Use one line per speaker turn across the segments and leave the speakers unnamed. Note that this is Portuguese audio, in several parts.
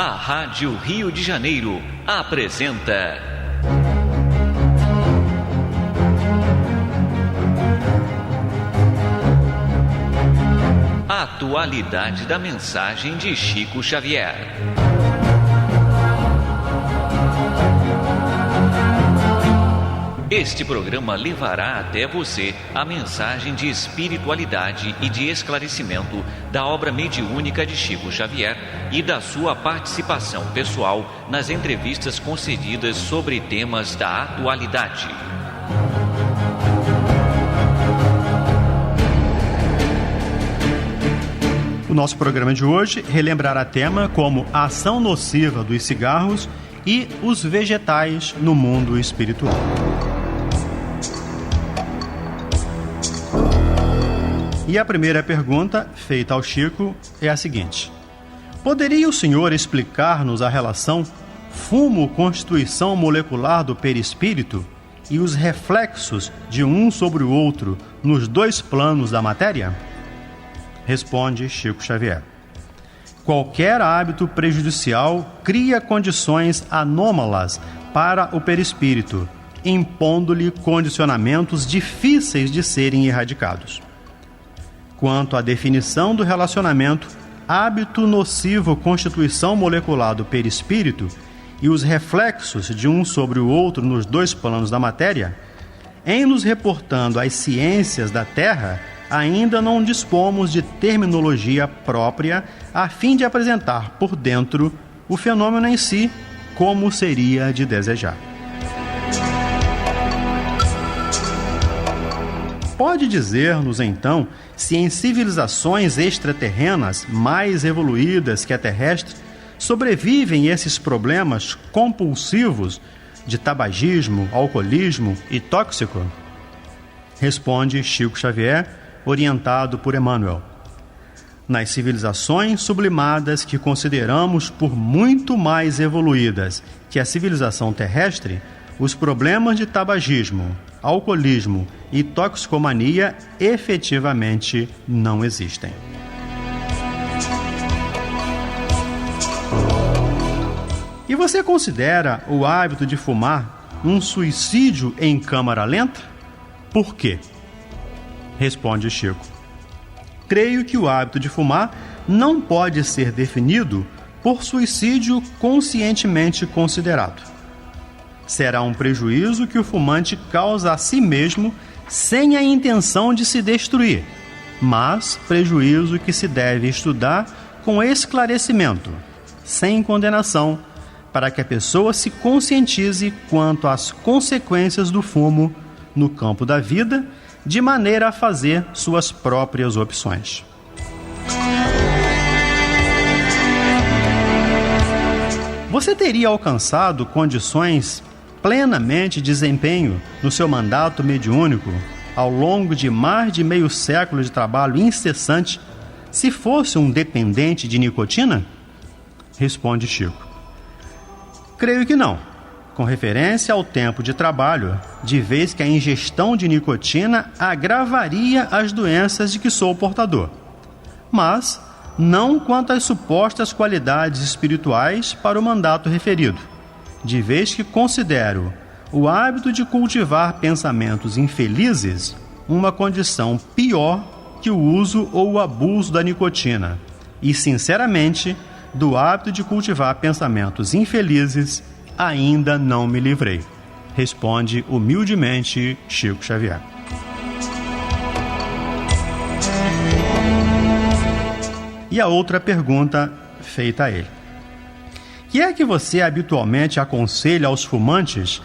A Rádio Rio de Janeiro apresenta a atualidade da mensagem de Chico Xavier. Este programa levará até você a mensagem de espiritualidade e de esclarecimento da obra mediúnica de Chico Xavier e da sua participação pessoal nas entrevistas concedidas sobre temas da atualidade.
O nosso programa de hoje relembrará tema como a ação nociva dos cigarros e os vegetais no mundo espiritual. E a primeira pergunta feita ao Chico é a seguinte: poderia o senhor explicar-nos a relação fumo-constituição molecular do perispírito e os reflexos de um sobre o outro nos dois planos da matéria? Responde Chico Xavier: qualquer hábito prejudicial cria condições anômalas para o perispírito, impondo-lhe condicionamentos difíceis de serem erradicados. Quanto à definição do relacionamento hábito nocivo constituição molecular do perispírito e os reflexos de um sobre o outro nos dois planos da matéria, em nos reportando às ciências da Terra, ainda não dispomos de terminologia própria a fim de apresentar por dentro o fenômeno em si, como seria de desejar. Pode dizer-nos, então, se em civilizações extraterrenas mais evoluídas que a terrestre sobrevivem esses problemas compulsivos de tabagismo, alcoolismo e tóxico? Responde Chico Xavier, orientado por Emmanuel: nas civilizações sublimadas que consideramos por muito mais evoluídas que a civilização terrestre, os problemas de tabagismo, alcoolismo e toxicomania efetivamente não existem. E você considera o hábito de fumar um suicídio em câmara lenta? Por quê? Responde Chico: creio que o hábito de fumar não pode ser definido por suicídio conscientemente considerado. Será um prejuízo que o fumante causa a si mesmo sem a intenção de se destruir, mas prejuízo que se deve estudar com esclarecimento, sem condenação, para que a pessoa se conscientize quanto às consequências do fumo no campo da vida, de maneira a fazer suas próprias opções. Você teria alcançado condições plenamente de desempenho no seu mandato mediúnico ao longo de mais de meio século de trabalho incessante se fosse um dependente de nicotina? Responde Chico: creio que não, com referência ao tempo de trabalho, de vez que a ingestão de nicotina agravaria as doenças de que sou portador, mas não quanto às supostas qualidades espirituais para o mandato referido, de vez que considero o hábito de cultivar pensamentos infelizes uma condição pior que o uso ou o abuso da nicotina, e, sinceramente, do hábito de cultivar pensamentos infelizes ainda não me livrei. Responde humildemente Chico Xavier. E a outra pergunta feita a ele: que é que você habitualmente aconselha aos fumantes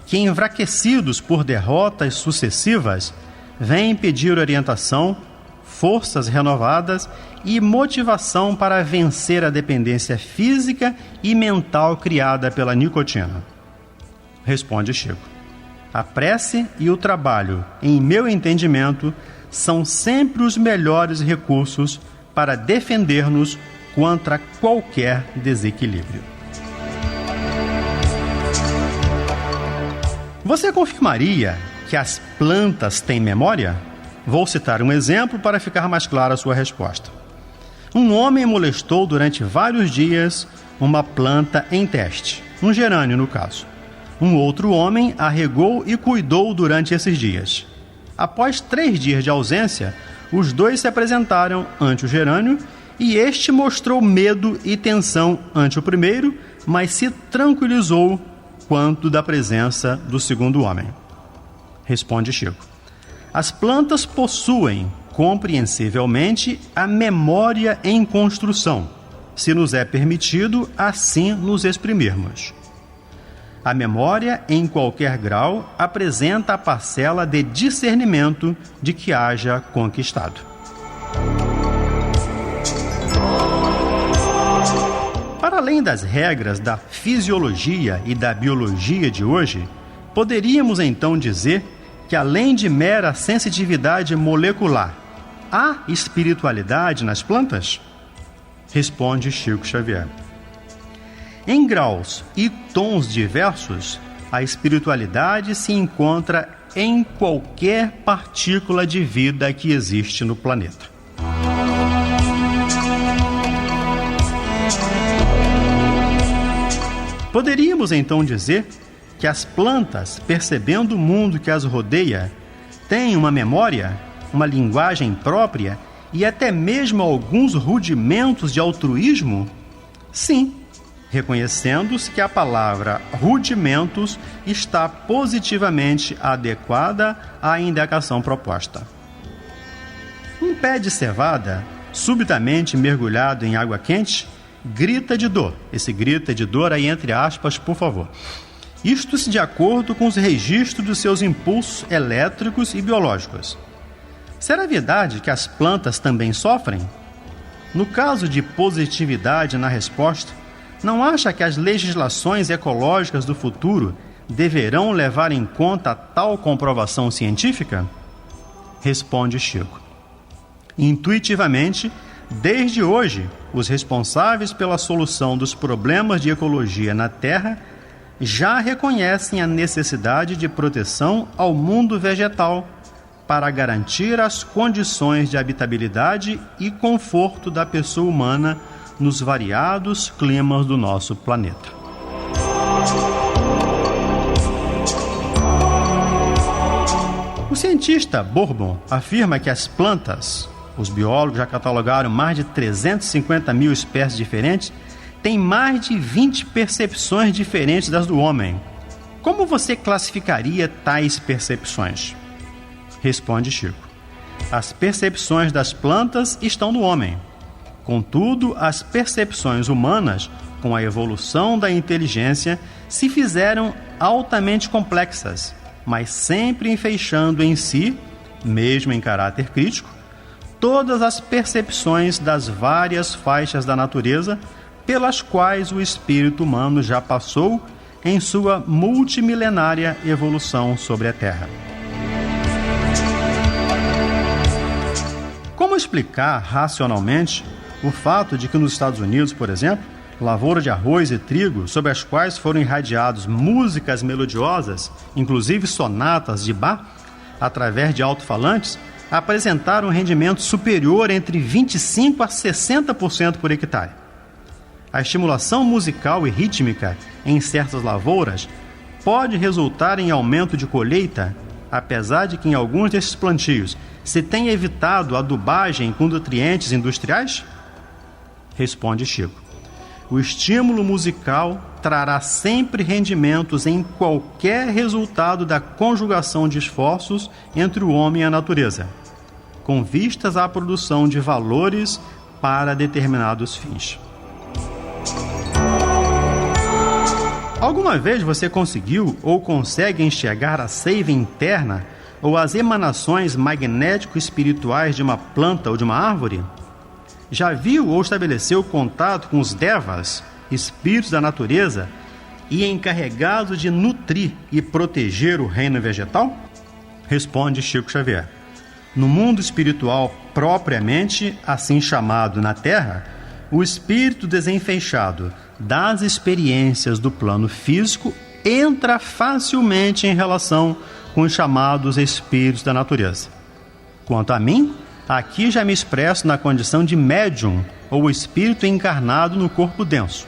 que, enfraquecidos por derrotas sucessivas, vêm pedir orientação, forças renovadas e motivação para vencer a dependência física e mental criada pela nicotina? Responde Chico: a prece e o trabalho, em meu entendimento, são sempre os melhores recursos para defender-nos contra qualquer desequilíbrio. Você confirmaria que as plantas têm memória? Vou citar um exemplo para ficar mais clara a sua resposta. Um homem molestou durante vários dias uma planta em teste, um gerânio no caso. Um outro homem a regou e cuidou durante esses dias. Após 3 dias de ausência, os dois se apresentaram ante o gerânio e este mostrou medo e tensão ante o primeiro, mas se tranquilizou quanto da presença do segundo homem. Responde Chico: as plantas possuem, compreensivelmente, a memória em construção, se nos é permitido assim nos exprimirmos. A memória, em qualquer grau, apresenta a parcela de discernimento de que haja conquistado. Para além das regras da fisiologia e da biologia de hoje, poderíamos então dizer que, além de mera sensitividade molecular, há espiritualidade nas plantas? Responde Chico Xavier. Em graus e tons diversos, a espiritualidade se encontra em qualquer partícula de vida que existe no planeta. Poderíamos então dizer que as plantas, percebendo o mundo que as rodeia, têm uma memória, uma linguagem própria e até mesmo alguns rudimentos de altruísmo? Sim, reconhecendo-se que a palavra rudimentos está positivamente adequada à indagação proposta. Um pé de cevada, subitamente mergulhado em água quente, grita de dor. Esse grita de dor aí entre aspas, por favor. Isto de acordo com os registros dos seus impulsos elétricos e biológicos. Será verdade que as plantas também sofrem? No caso de positividade na resposta, não acha que as legislações ecológicas do futuro deverão levar em conta tal comprovação científica? Responde Chico. Intuitivamente, desde hoje, os responsáveis pela solução dos problemas de ecologia na Terra já reconhecem a necessidade de proteção ao mundo vegetal para garantir as condições de habitabilidade e conforto da pessoa humana nos variados climas do nosso planeta. O cientista Bourbon afirma que as plantas, os biólogos já catalogaram mais de 350 mil espécies diferentes, têm mais de 20 percepções diferentes das do homem. Como você classificaria tais percepções? Responde Chico. As percepções das plantas estão no homem. Contudo, as percepções humanas, com a evolução da inteligência, se fizeram altamente complexas, mas sempre enfeixando em si, mesmo em caráter crítico, todas as percepções das várias faixas da natureza pelas quais o espírito humano já passou em sua multimilenária evolução sobre a Terra. Como explicar racionalmente o fato de que nos Estados Unidos, por exemplo, lavoura de arroz e trigo, sobre as quais foram irradiadas músicas melodiosas, inclusive sonatas de Bach, através de alto-falantes, apresentaram um rendimento superior entre 25% a 60% por hectare. A estimulação musical e rítmica em certas lavouras pode resultar em aumento de colheita, apesar de que em alguns desses plantios se tenha evitado a adubagem com nutrientes industriais? Responde Chico. O estímulo musical trará sempre rendimentos em qualquer resultado da conjugação de esforços entre o homem e a natureza, com vistas à produção de valores para determinados fins. Alguma vez você conseguiu ou consegue enxergar a seiva interna ou as emanações magnético-espirituais de uma planta ou de uma árvore? Já viu ou estabeleceu contato com os devas, espíritos da natureza, e encarregados de nutrir e proteger o reino vegetal? Responde Chico Xavier. No mundo espiritual propriamente, assim chamado na Terra, o espírito desenfeixado das experiências do plano físico entra facilmente em relação com os chamados espíritos da natureza. Quanto a mim, aqui já me expresso na condição de médium ou espírito encarnado no corpo denso,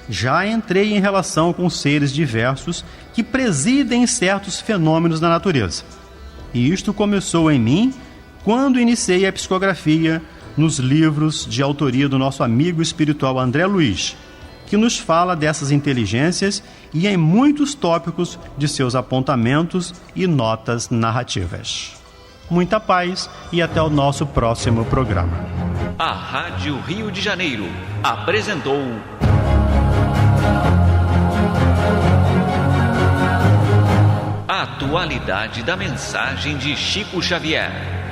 já entrei em relação com seres diversos que presidem certos fenômenos da natureza. E isto começou em mim quando iniciei a psicografia nos livros de autoria do nosso amigo espiritual André Luiz, que nos fala dessas inteligências e em muitos tópicos de seus apontamentos e notas narrativas. Muita paz e até o nosso próximo programa.
A Rádio Rio de Janeiro apresentou a atualidade da mensagem de Chico Xavier.